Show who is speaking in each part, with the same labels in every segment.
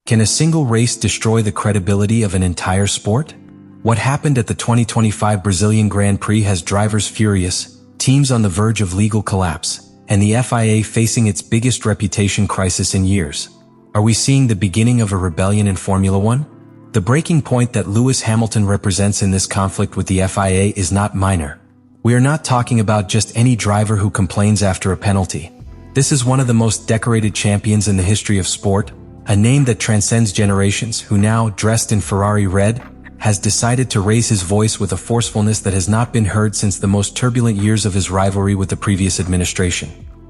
Speaker 1: Can a single race destroy the credibility of an entire sport? What happened at the 2025 Brazilian Grand Prix has drivers furious, teams on the verge of legal collapse, and the FIA facing its biggest reputation crisis in years. Are we seeing the beginning of a rebellion in Formula One? The breaking point that Lewis Hamilton represents in this conflict with the FIA is not minor. We are not talking about just any driver who complains after a penalty. This is one of the most decorated champions in the history of sport, a name that transcends generations, who now, dressed in Ferrari red, has decided to raise his voice with a forcefulness that has not been heard since the most turbulent years of his rivalry with the previous administration.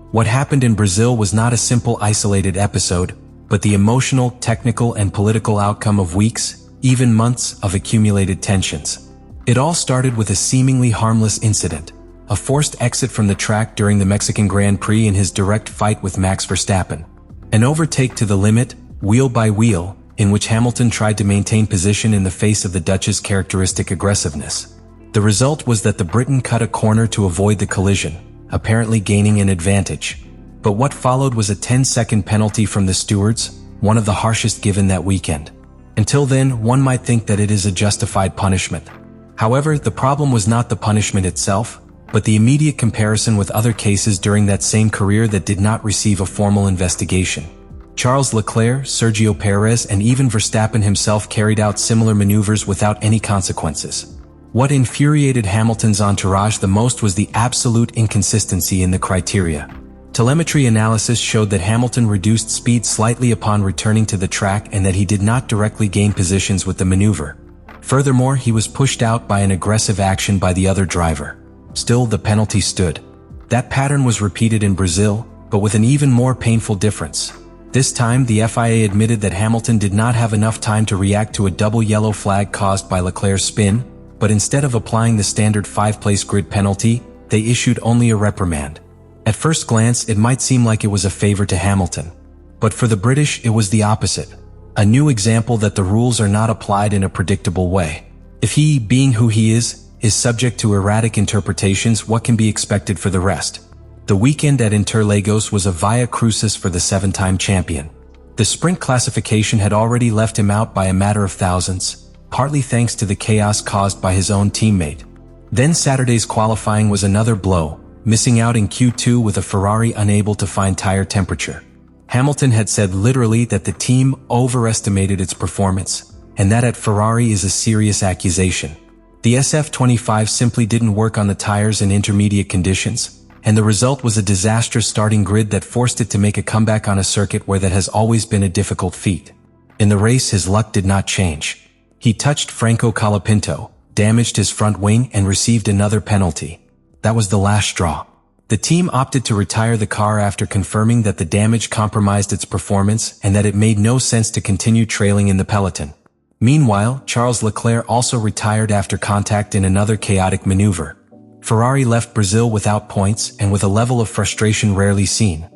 Speaker 1: What happened in Brazil was not a simple isolated episode, but the emotional, technical, and political outcome of weeks, even months, of accumulated tensions. It all started with a seemingly harmless incident, a forced exit from the track during the Mexican Grand Prix in his direct fight with Max Verstappen. An overtake to the limit, wheel by wheel, in which Hamilton tried to maintain position in the face of the Dutch's characteristic aggressiveness. The result was that the Briton cut a corner to avoid the collision, apparently gaining an advantage. But what followed was a 10-second penalty from the stewards, one of the harshest given that weekend. Until then, one might think that it is a justified punishment. However, the problem was not the punishment itself, but the immediate comparison with other cases during that same career that did not receive a formal investigation. Charles Leclerc, Sergio Perez, and even Verstappen himself carried out similar maneuvers without any consequences. What infuriated Hamilton's entourage the most was the absolute inconsistency in the criteria. Telemetry analysis showed that Hamilton reduced speed slightly upon returning to the track and that he did not directly gain positions with the maneuver. Furthermore, he was pushed out by an aggressive action by the other driver. Still, the penalty stood. That pattern was repeated in Brazil, but with an even more painful difference. This time, the FIA admitted that Hamilton did not have enough time to react to a double yellow flag caused by Leclerc's spin, but instead of applying the standard 5-place grid penalty, they issued only a reprimand. At first glance, it might seem like it was a favor to Hamilton. But for the British, it was the opposite. A new example that the rules are not applied in a predictable way. If he, being who he is subject to erratic interpretations, what can be expected for the rest? The weekend at Interlagos was a via crucis for the 7-time champion. The sprint classification had already left him out by a matter of thousands, partly thanks to the chaos caused by his own teammate. Then Saturday's qualifying was another blow, missing out in Q2 with a Ferrari unable to find tire temperature. Hamilton had said literally that the team overestimated its performance, and that at Ferrari is a serious accusation. The SF25 simply didn't work on the tires in intermediate conditions, and the result was a disastrous starting grid that forced it to make a comeback on a circuit where that has always been a difficult feat. In the race, his luck did not change. He touched Franco Colapinto, damaged his front wing, and received another penalty. That was the last straw. The team opted to retire the car after confirming that the damage compromised its performance and that it made no sense to continue trailing in the peloton. Meanwhile, Charles Leclerc also retired after contact in another chaotic maneuver. Ferrari left Brazil without points and with a level of frustration rarely seen.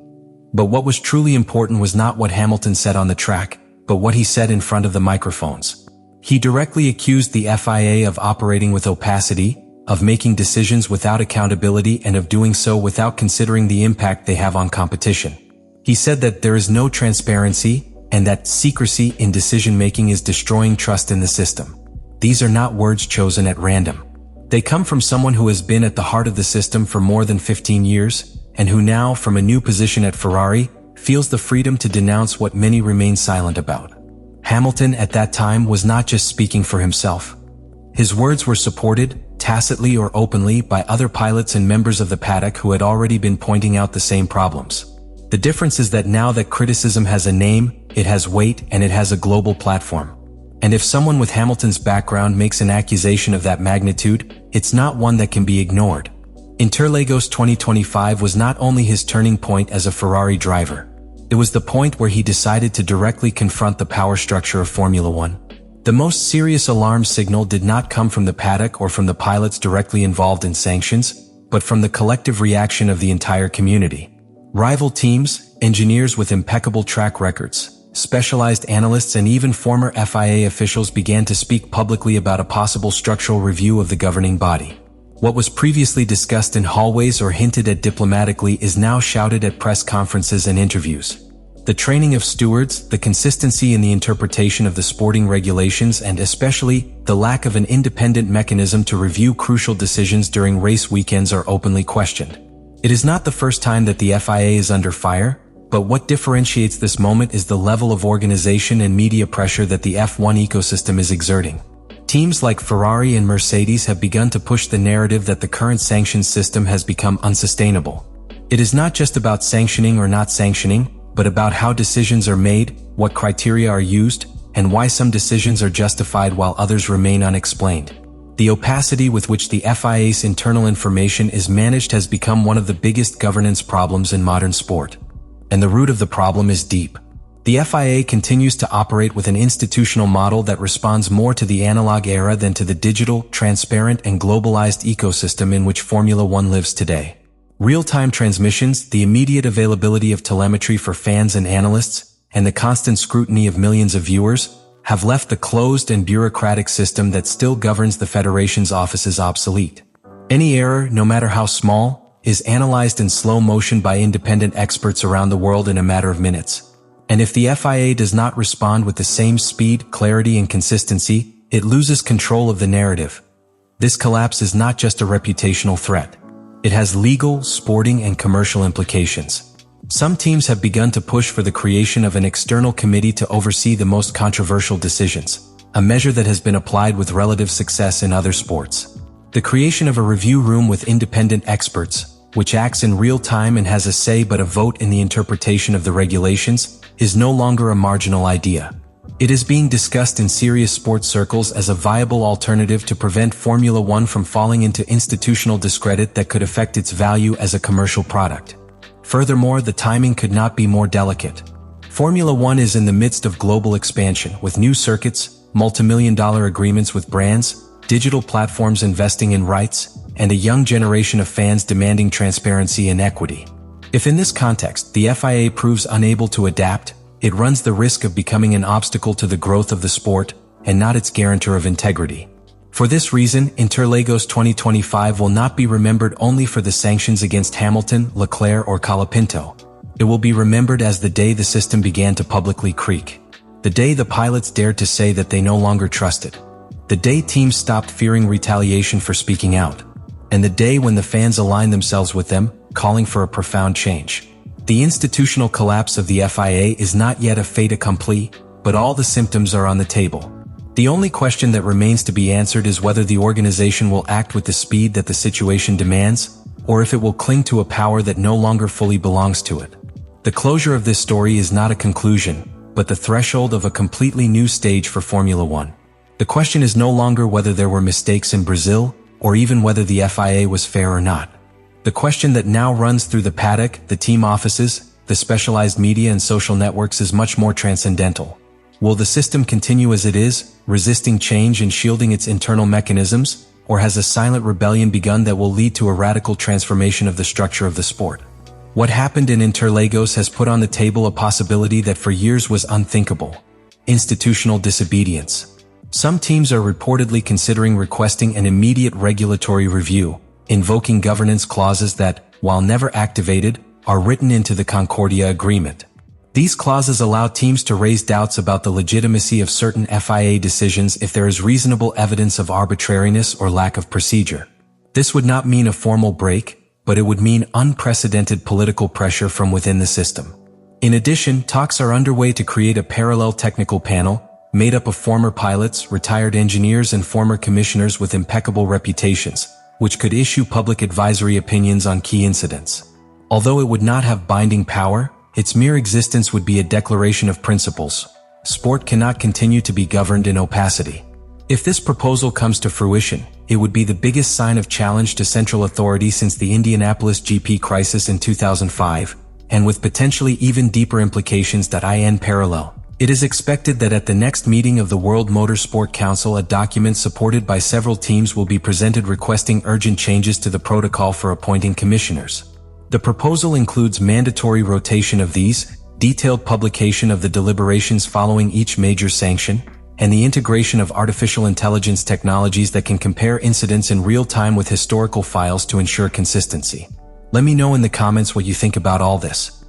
Speaker 1: But what was truly important was not what Hamilton said on the track, but what he said in front of the microphones. He directly accused the FIA of operating with opacity, of making decisions without accountability, and of doing so without considering the impact they have on competition. He said that there is no transparency, and that secrecy in decision-making is destroying trust in the system. These are not words chosen at random. They come from someone who has been at the heart of the system for more than 15 years, and who now, from a new position at Ferrari, feels the freedom to denounce what many remain silent about. Hamilton, at that time, was not just speaking for himself. His words were supported, tacitly or openly, by other pilots and members of the paddock who had already been pointing out the same problems. The difference is that now that criticism has a name, it has weight, and it has a global platform. And if someone with Hamilton's background makes an accusation of that magnitude, it's not one that can be ignored. Interlagos 2025 was not only his turning point as a Ferrari driver. It was the point where he decided to directly confront the power structure of Formula One. The most serious alarm signal did not come from the paddock or from the pilots directly involved in sanctions, but from the collective reaction of the entire community. Rival teams, engineers with impeccable track records, specialized analysts, and even former FIA officials began to speak publicly about a possible structural review of the governing body. What was previously discussed in hallways or hinted at diplomatically is now shouted at press conferences and interviews. The training of stewards, the consistency in the interpretation of the sporting regulations, and especially the lack of an independent mechanism to review crucial decisions during race weekends are openly questioned. It is not the first time that the FIA is under fire, but what differentiates this moment is the level of organization and media pressure that the F1 ecosystem is exerting. Teams like Ferrari and Mercedes have begun to push the narrative that the current sanctions system has become unsustainable. It is not just about sanctioning or not sanctioning, but about how decisions are made, what criteria are used, and why some decisions are justified while others remain unexplained. The opacity with which the FIA's internal information is managed has become one of the biggest governance problems in modern sport. And the root of the problem is deep. The FIA continues to operate with an institutional model that responds more to the analog era than to the digital, transparent, and globalized ecosystem in which Formula One lives today. Real-time transmissions, the immediate availability of telemetry for fans and analysts, and the constant scrutiny of millions of viewers have left the closed and bureaucratic system that still governs the Federation's offices obsolete. Any error, no matter how small, is analyzed in slow motion by independent experts around the world in a matter of minutes. And if the FIA does not respond with the same speed, clarity, and consistency, it loses control of the narrative. This collapse is not just a reputational threat. It has legal, sporting, and commercial implications. Some teams have begun to push for the creation of an external committee to oversee the most controversial decisions, a measure that has been applied with relative success in other sports. The creation of a review room with independent experts, which acts in real time and has a say but a vote in the interpretation of the regulations, is no longer a marginal idea. It is being discussed in serious sports circles as a viable alternative to prevent Formula One from falling into institutional discredit that could affect its value as a commercial product. Furthermore, the timing could not be more delicate. Formula One is in the midst of global expansion, with new circuits, multimillion-dollar agreements with brands, digital platforms investing in rights, and a young generation of fans demanding transparency and equity. If in this context, the FIA proves unable to adapt, it runs the risk of becoming an obstacle to the growth of the sport and not its guarantor of integrity. For this reason, Interlagos 2025 will not be remembered only for the sanctions against Hamilton, Leclerc, or Colapinto. It will be remembered as the day the system began to publicly creak. The day the pilots dared to say that they no longer trusted. The day teams stopped fearing retaliation for speaking out. And the day when the fans aligned themselves with them, calling for a profound change. The institutional collapse of the FIA is not yet a fait accompli, but all the symptoms are on the table. The only question that remains to be answered is whether the organization will act with the speed that the situation demands, or if it will cling to a power that no longer fully belongs to it. The closure of this story is not a conclusion, but the threshold of a completely new stage for Formula One. The question is no longer whether there were mistakes in Brazil, or even whether the FIA was fair or not. The question that now runs through the paddock, the team offices, the specialized media and social networks is much more transcendental. Will the system continue as it is, resisting change and shielding its internal mechanisms, or has a silent rebellion begun that will lead to a radical transformation of the structure of the sport? What happened in Interlagos has put on the table a possibility that for years was unthinkable: institutional disobedience. Some teams are reportedly considering requesting an immediate regulatory review, invoking governance clauses that, while never activated, are written into the Concordia Agreement. These clauses allow teams to raise doubts about the legitimacy of certain FIA decisions if there is reasonable evidence of arbitrariness or lack of procedure. This would not mean a formal break, but it would mean unprecedented political pressure from within the system. In addition, talks are underway to create a parallel technical panel, made up of former pilots, retired engineers, and former commissioners with impeccable reputations, which could issue public advisory opinions on key incidents. Although it would not have binding power, its mere existence would be a declaration of principles. Sport cannot continue to be governed in opacity. If this proposal comes to fruition, it would be the biggest sign of challenge to central authority since the Indianapolis GP crisis in 2005, and with potentially even deeper implications that in parallel. It is expected that at the next meeting of the World Motorsport Council, a document supported by several teams will be presented requesting urgent changes to the protocol for appointing commissioners. The proposal includes mandatory rotation of these, detailed publication of the deliberations following each major sanction, and the integration of artificial intelligence technologies that can compare incidents in real time with historical files to ensure consistency. Let me know in the comments what you think about all this.